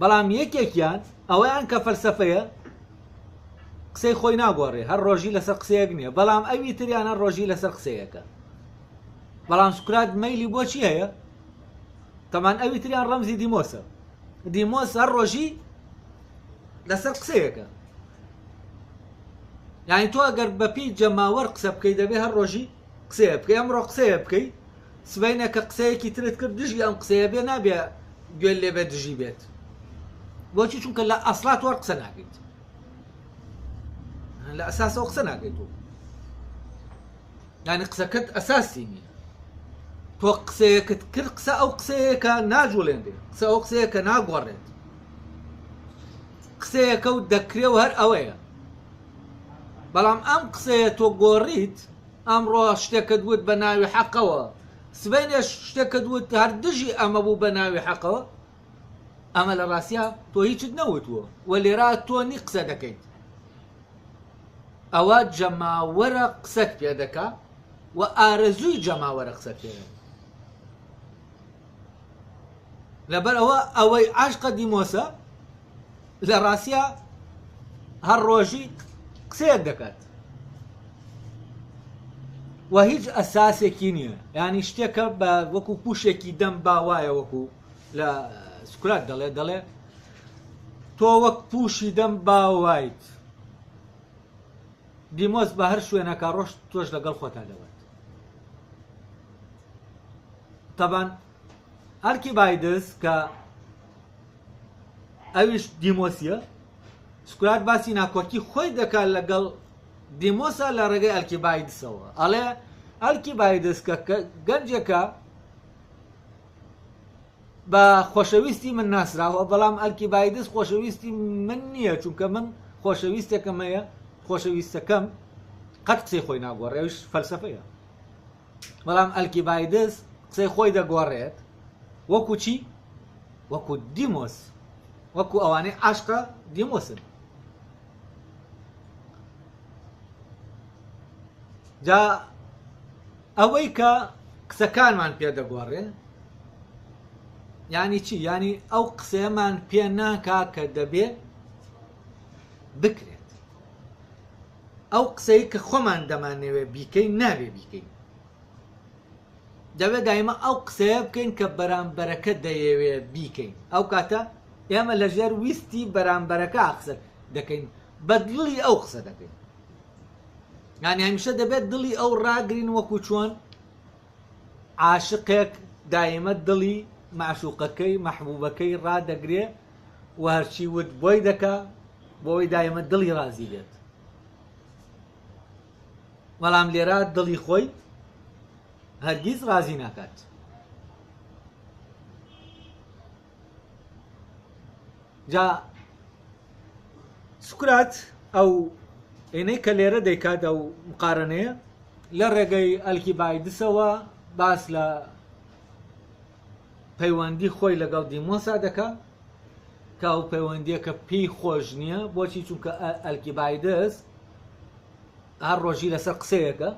بەڵام یەکێکیان ئەوەیان کە فەلسەفەیە قسەی خۆی ناگۆڕێ، هەر ڕۆژی لەسەر قسەیەک نییە، بەڵام ئەویتریان هەر ڕۆژی لەسەر قسەیەکە. بەڵام سکرات مەیلی بۆچی هەیە؟ تەمان ئەویتریان ڕەمزی دیمۆسە، دیمۆس هەر ڕۆژی لەسەر قسەیەکە. یعنی تۆ ئەگەر بەپی جەماوەر قسە بکەی دەبێ هەر ڕۆژی قسەیە بکەی، ئەمڕۆ قسەیە بکەی، سبەینە کە قسەیەکی ترت کرد دژی ئەم قسەیە بێ، نابێ گوێ لێبێ دژی بێت. بۆچی؟ چونکە لە ئەسڵات وەر قسە ناکەیت، لە ئەساسەوە قسە ناکەیت. تۆ یعنی قسەکەت ئەساسی نییە. تۆ قسەیەکت کرد، قسە ئەو قسەیەکە ناجوڵێنێ، قسە ئەو قسەیەکە ناگۆڕێت، قسەیەکە و دەکرێ و هەر ئەوەیە. بەڵام ئەم قسەیە تۆ گۆڕیت، ئەمڕۆ شتێکت وت بە ناوی حەقەوە، سبەینێش شتێکت وت هەر دژی ئەمە بوو بە ناوی حەقەوە، ئەمە لە ڕاستیە تۆ هیچت نەوتووە و لێرا تۆ نی قسە دەکەیت. ئەوە جەماوەرە قسەت پێ دەکا و ئارەزووی جەماوەرە قسەت پێ دەکا. لەبەر ئەوەی عاشقە دیمۆسە لە ڕاستیە هەر ڕۆژی قسەیەک دەکات و هیچ ئەساسێکی نییە. یعنی شتێکە بە وەکو پوشێکی دەم باوایە، وەکو لە سکرات دەڵێ تۆ وەک پوشی دەم باوایت، دیمۆس بە هەر شوێنەکە ڕۆژ تۆش لەگەڵ خۆتا دەبێت. تەبان ئەلکیبایدس کە ئەویش دیمۆسیە، سکرات باسی ناکۆکی خۆی دەکات لەگەڵ دیمۆسە لە ڕێگەی ئەلکیبایدسەوە. ئەڵێ ئەلکیبایدس کە گەنجێکە بە خۆشەویستی من ناسراوە، بەڵام ئەلکیبایدس خۆشەویستی من نییە، چونکە من خۆشەویستێکم هەیە، خۆشەویستەکەم قەت قسەی خۆی ناگۆڕێ، ئەویش فەلسەفەیە. بەڵام ئەلکیبایدس قسەی خۆی دەگۆڕێت وەکو چی؟ وەکو دیمۆس، وەکو ئەوانەی عاشقە دیمۆسن. جا ئەوەی کە قسەکانمان پێ دەگۆڕێ یانی چی؟ یانی ئەو قسەیەمان پێ ناکا کە دەبێ بکرێت، ئەو قسەی کە خۆمان دەمانەوێ بیکەین نابێ بیکەین، دەبێت دایمە ئەو قسەیە بکەین کە بەرامبەرەکە دەیەوێ بیکەین. ئەو کاتە ئێمە لەژێر ویستی بەرامبەرەکە قسە دەکەین، بە دڵی ئەو قسە دەکەین. یانی هەمیشە دەبێت دڵی ئەو ڕاگرین وەکو چۆن عاشقێک دایمە دڵی معشوقەکەی مەحبوبەکەی ڕادەگرێ و هەرچی وت بۆی دەکا بۆی دایمە دڵی ڕازی بێت. بەڵام لێرە دڵی خۆی هەرگیز ڕازی ناکات. جا سوکرات ئەو ئێنەی کە لێرە دەیکات ئەو مقارنەیە لە ڕێگەی ئەلکیبایدسەوە باس لە پەیوەندی خۆی لەگەڵ دیمۆسا دەکا کە ئەو پەیوەندیە کە پێی خۆش نییە. بۆچی؟ چونکە ئەلکیبایدس هەر ڕۆژی لەسەر قسەیەکە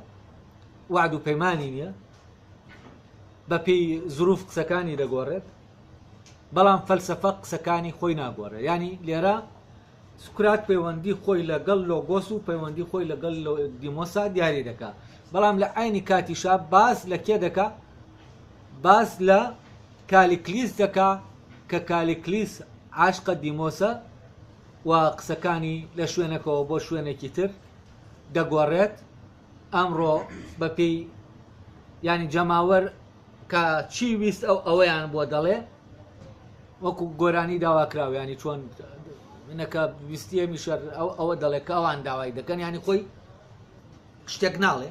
وعد و پەیمانی نییە، بە پێی زروف قسەکانی دەگۆڕێت، بەڵام فەلسەفە قسەکانی خۆی ناگۆڕێ. ینی لێرە سوکرات پەیوەندی خۆی لەگەڵ لۆگۆس و پەیوەندی خۆی لەگەڵ دیمۆسا دیاری دەکا، بەڵام لە عینی کاتیشا باس لە کێ دەکا؟ باس لە کالیکلیس دەکا کە کالیکلیس عاشقە دیمۆسە و قسەکانی لە شوێنەکەەوە بۆ شوێنێکی تر دەگۆڕێت. ئەمڕۆ بەپێی ینی جەماوەر کە چی ویست ئەو ئەوەیان بۆ دەڵێ وەکو گۆرانی داواکراوە، ینی چۆن منەکە ویستیە میشەر ئەوە دەڵێ کە ئەوان داوای دەکەن، ینی خۆی شتێک ناڵێ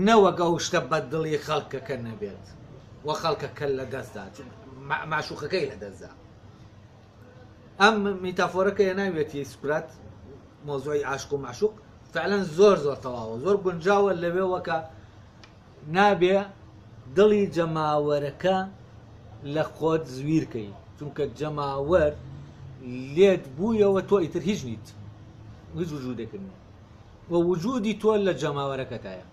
نەوەگە و شتە بەدڵی خەڵکەکە نەبێت وە خەڵکەکە لە دەستدا معشوقەکەی لە دەستدا. ئەم میتافۆرەکە ناوێتی سوکرات مۆزۆی عاشق و معشوق فعلا زۆر تەواوە زۆر گونجاوە لەوێەوە کە نابێ دڵی جەماوەرەکە لە خۆت زویرکەی، چونکە جەماوەر لێت بوویەوە تۆ ئیتر هیچ نیت، هیچ وجودێکردن و وجودی تۆ لە جەماوەرەکەتایە،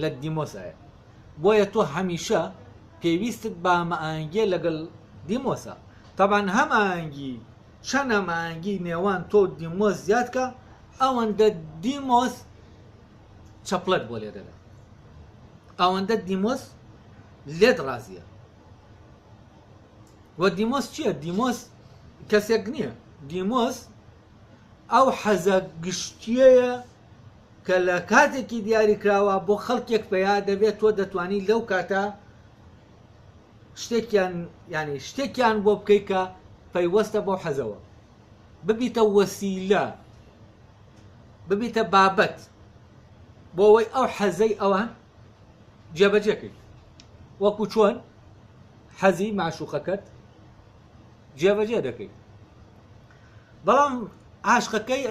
لە دیمۆسایە. بۆیە تۆ هەمیشە پێویستت بە ئاماهەنگێ لەگەڵ دیمۆسە. تەبان هەماهەنگی چەند ئاماهەنگی نێوان تۆ دیمۆس زیادکە ئەوەندە دیمۆس چەپڵەت بۆ لێ دەدات، ئەوەندە دیمۆس لێت ڕازیە. و دیمۆس چییە؟ دیمۆس کەسێک نییە، دیمۆس ئەو حەزە گشتیەیە کە لە کاتێکی دیاری کراوە بۆ خەڵکێک پێیا دەبێت تۆ دەتوانی لەو کاتە شتێکیان بۆ بکەی کە پەیوەستە بۆ حەزەوە، ببیتە وەسیلە، ببیتە بابەت بۆ ئەوەی ئەو حەزەی ئەوان جێبەجێکەی، وەکو چۆن حەزی معشوقەکەت جێبەجێ دەکەی. بەڵام عاشقەکەی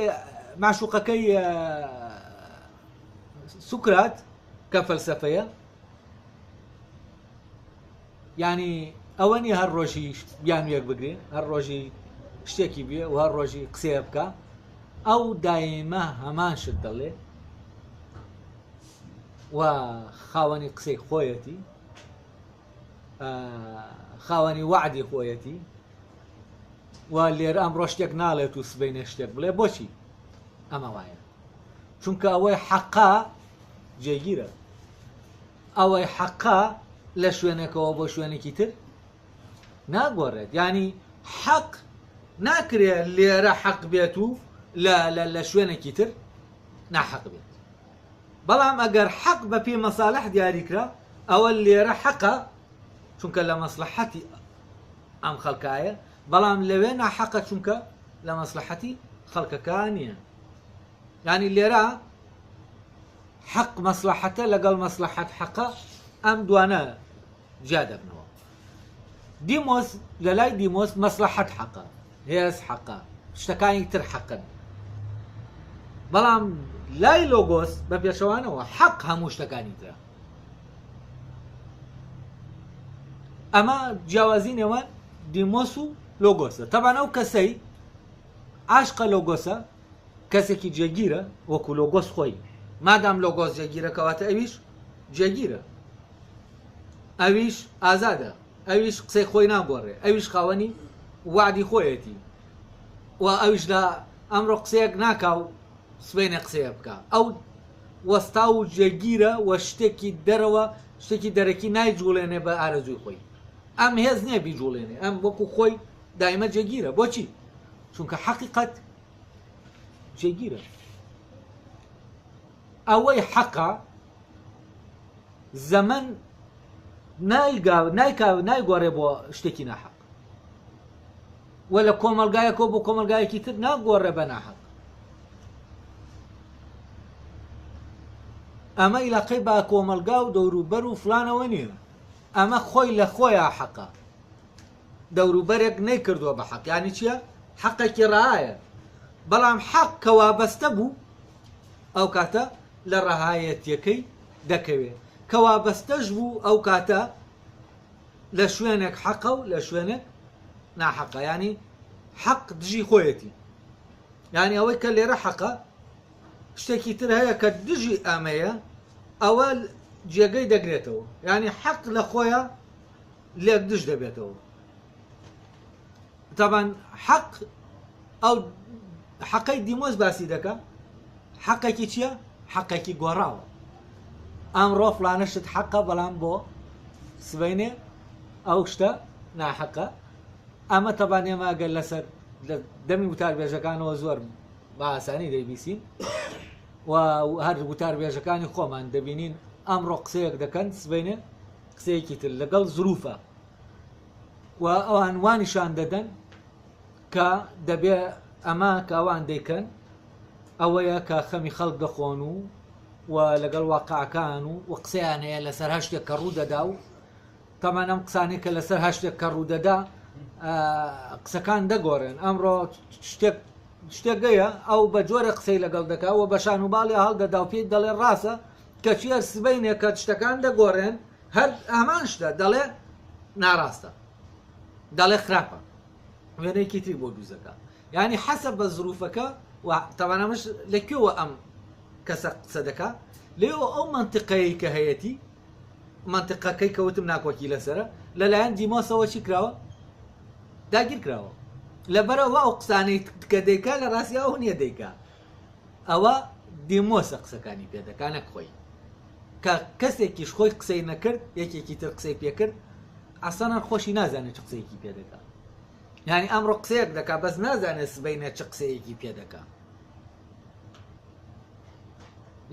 معشوقەکەی سوکرات کە فەلسەفەیە، ینی ئەوە نیە هەر ڕۆژی بیانوێک بگرێ، هەر ڕۆژی شتێکی بێ و هەر ڕۆژی قسەیە بکە، ئەو دایمە هەمان شت دەڵێ و خاوەنی قسەی خۆیەتی، خاوەنی وعدی خۆیەتی و لێرە ئەمڕۆ شتێک ناڵێت و سبەینە شتێک بڵێ. بۆچی؟ ئەمە وایە چونکە ئەوەی حەقا جێگیرە، ئەوەی حەقا لە شوێنێکەوە بۆ شوێنێکی تر ناگۆڕێت. ینی حەق ناکرێت لێرە حەق بێت و لە شوێنێکی تر ناحەق بێت. بەڵام ئەگەر حەق بە پێی مەساڵح دیاریکرا ئەوە لێرە حەقە چونکە لە مەسلحەتی ئەم خەڵکایە، بەڵام لەوێ ناحەقە چونکە لە مەسلحەتی خەڵکەکان نییە. ینی لێرە حەق مەسلحەتە لەگەڵ مەسلحەت حەقە، ئەم دوانە جیا دەبنەوە. دیمۆس لە لای دیمۆس مەسلحەت حەقە، هێز حەقە، شتەکانی تر حەقن. بەڵام لای لۆگۆس بە پێشەوانەوە حەق هەموو شتەکانی ترە، ئەمە جیاوازی نێوان دیمۆس و لۆگۆسە. تەبان ئەو کەسەی عاشقە لۆگۆسە کەسێکی جێگیرە وەکو لۆگۆس خۆی، مادام لۆگۆس جێگیرە کەواتە ئەویش جێگیرە، ئەویش ئازادە، ئەویش قسەی خۆی ناگۆڕێ، ئەویش خاوەنی وعدی خۆیەتی و ئەویش لە ئەمڕۆ قسەیەک ناکا و سبەینە قسەیە بکە. ئەو وەستا و جێگیرە و شتێکی دەرەوە شتێکی دەرەکی نایجوڵێنێ بە ئارەزوی خۆی. ئەم هێز نییە بیجوڵێنێ، ئەم وەکو خۆی دایمە جێگیرە. بۆچی؟ چونکە حەقیقەت جێگیرە. ئەوەی حەقا زەمن نایگۆڕێ بۆ شتێکی ناحەق، وە لە کۆمەلگایەکەوە بۆ کۆمەلگایەکی تر ناگۆڕێ بە ناحەق. ئەمە ئیلاقەی با کۆمەلگا و دەوروبەر و فلانەوە نییە، ئەمە خۆی لە خۆیان حەقە، دەوروبەرێک نەیکردووە بە حەق. یعنی چییە؟ حەقێکی ڕەهایە، بەڵام حەق کە وابەستە بوو ئەو کاتە لە ڕەهایەتیەکەی دەکەوێت، کە وابەستەش بوو ئەو کاتە لە شوێنێک حەقە و لە شوێنێک ناحەقە. ینی حەق دژی خۆیەتی، ینی ئەوەی کە لێرە حەقە شتێکی تر هەیە کە دژی ئەمەیە ئەوە جێگەی دەگرێتەوە، ینی حەق لە خۆیە لێک دژ دەبێتەوە. تەبان حەق ئەو حەقەی دیمۆس باسی دەکە، حەقێکی چییە؟ حەقێکی گۆڕاوە. ئەمڕۆ فلانە شت حەقە بەڵام بۆ سبەینێ ئەو شتە ناحەقە. ئەمە تەبان ئێمە ئەگەر لەسەر دەمی وتاربێژەکانەوە زۆر بە ئاسانی دەیبیسین و هەر وتاربێژەکانی خۆمان دەبینین ئەمڕۆ قسەیەک دەکەن سبەینێ قسەیەکی تر لەگەڵ زروفە و ئەوان وانیشان دەدەن کە دەبێ ئەمە کە ئەوان دەیکەن ئەوەیە کە خەمی خەڵک دەخۆن و لەگەڵ واقعەکان و قسەیان هەیە لەسەر هەشتێک کە ڕوو دەدا و تەمان ئەم قسانەی کە لەسەر هەشتێک کە ڕوو دەدا قسەکان دەگۆڕێن. ئەمڕۆ شتێک گەیە ئەو بە جۆرە قسەی لەگەڵ دەکات و بە شان و باڵی هەڵدەدا و پێی دەڵێ ڕاستە کە چیە سبەینێ کە شتەکان دەگۆڕێن هەر ئەمان شتە دەڵێ ناڕاستە، دەڵێ خراپە، وێنەیەکی تری بۆ دووزەکە. یعنی حەسەب بە زروفەکە و تەوانەمەش لەکوێوە ئەم کەسە قسە دەکا لێەوە ئەو منتیقەیە کە هەیەی منتیقەکەی کەوتم ناکۆکی لەسرە لەلایەن دیمۆسەوە چی کراوە؟ داگیر کراوە. لەبەرەوە ئەو قسانەی کە دەیکا لە ڕاستی ئەو نییە دەیکا، ئەوە دیمۆسە قسەکانی پێدەکانە خۆی کە کەسێکیش خۆی قسەی نەکرد یەکێکی تر قسەی پێکرد ئاسانان خۆشی نازانێت چ قسەیەکی پێدەکا. یعنی ئەمڕۆ قسەیەک دەکا بەس نازانێت سبەینێ چ قسەیەکی پێدەکا.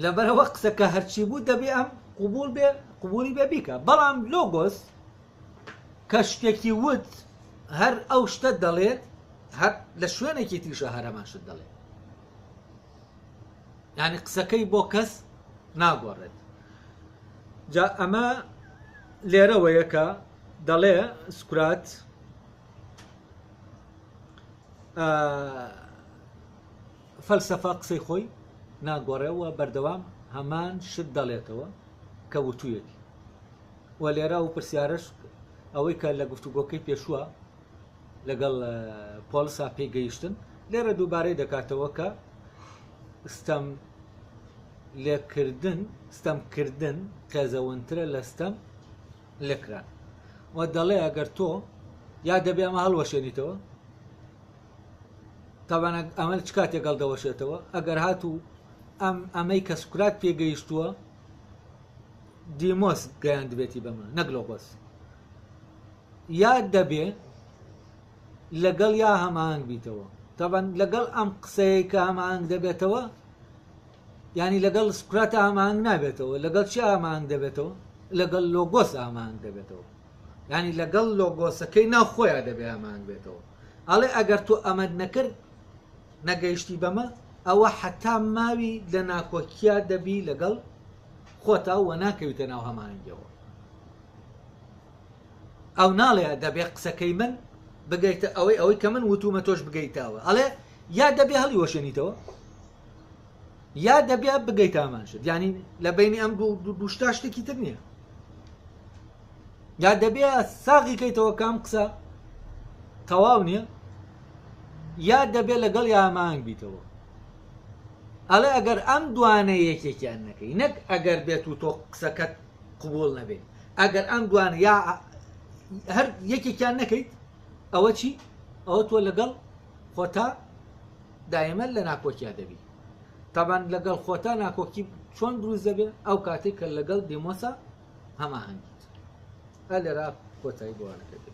لەبەرەوە قسەکە هەرچی بوو دەبێ ئەم قبولی بێ بیکە. بەڵام لۆگۆس کە شتێکی وت هەر ئەو شتە دەڵێت هەر لە شوێنێکی تریشە هەرەمان شت دەڵێت، یعنی قسەکەی بۆ کەس ناگۆڕێت. جا ئەمە لێرەوەیە کە دەڵێ سکرات فەلسەفە قسەی خۆی ناگۆڕێەوە بەردەوام هەمان شت دەڵێتەوە کە وتوویەتی. و لێرە و پرسیارش ئەوەی کە لە گفتوگۆکەی پێشووە لەگەڵ پۆلسا پێگەیشتن لێرە دووبارەی دەکاتەوە کە ستەم لێکردن ستەمکردن قێزەوەنترە لە ستەم لێکران. و دەڵێ ئەگەر تۆ یا دەبێ ئەمە هەڵوەشێنیتەوە، تاوان ئەمە چ کاتێک هەڵدەوەشێتەوە ئەگەر هاتوو ئەمەی کە سوکرات پێگەیشتووە دیمۆس گەیان دەبێتی بەمە نەک لۆگۆس، یا دەبێ لەگەڵ یا هەماهنگ بیتەوە. تاوان لەگەڵ ئەم قسەیە کە هەماهنگ دەبێتەوە ینی لەگەڵ سوکراتە هەماهنگ نابێتەوە، لەگەڵ چی هەماهنگ دەبێتەوە؟ لەگەڵ لۆگۆس هەماهنگ دەبێتەوە، ینی لەگەڵ لۆگۆسەکەی ناوخۆیان دەبێ هەماهنگ بێتەوە. ئەڵێ ئەگەر تۆ ئەمەد نەکرد نەگەیشتی بەمە ئەوە حتا ماوی لە ناکۆکییا دەبی لەگەڵ خۆتا و ناکەویتە ناو هەماهنگەوە. ئەو ناڵێ دەبێ قسەکەی من بگەیتە ئەوەی کە من وتومە تۆش بگەیتاوە. ئەڵێ یا دەبێ هەڵی وەشێنیتەوە یا دەبێ بگەیت ئامان شت، ینی لە بینی ئەم دووشتا شتێکی تر نییە. یا دەبێ ساغی کەیتەوە کام قسە تەواو نییە یا دەبێت لەگەڵ یامانگ بیتەوە ئەڵێ ئەگەر ئەم دوانە یەکێکیان نەکەی نەک ئەگەر بێت و تۆ قسەکەت قبول نەبێت ئەگەر ئەم دوانە یا هەر یەکێکیان نەکەیت ئەوە چی؟ ئەوە تۆ لەگەڵ خۆتا دائیمەن لە ناکۆکیا دەبی تەبان لەگەڵ خۆتا ناکۆکی چۆن دروست دەبێت ئەو کاتێک کە لەگەڵ دیمۆسا هەماهەنگیت لێرا کۆتایی بۆوانەکە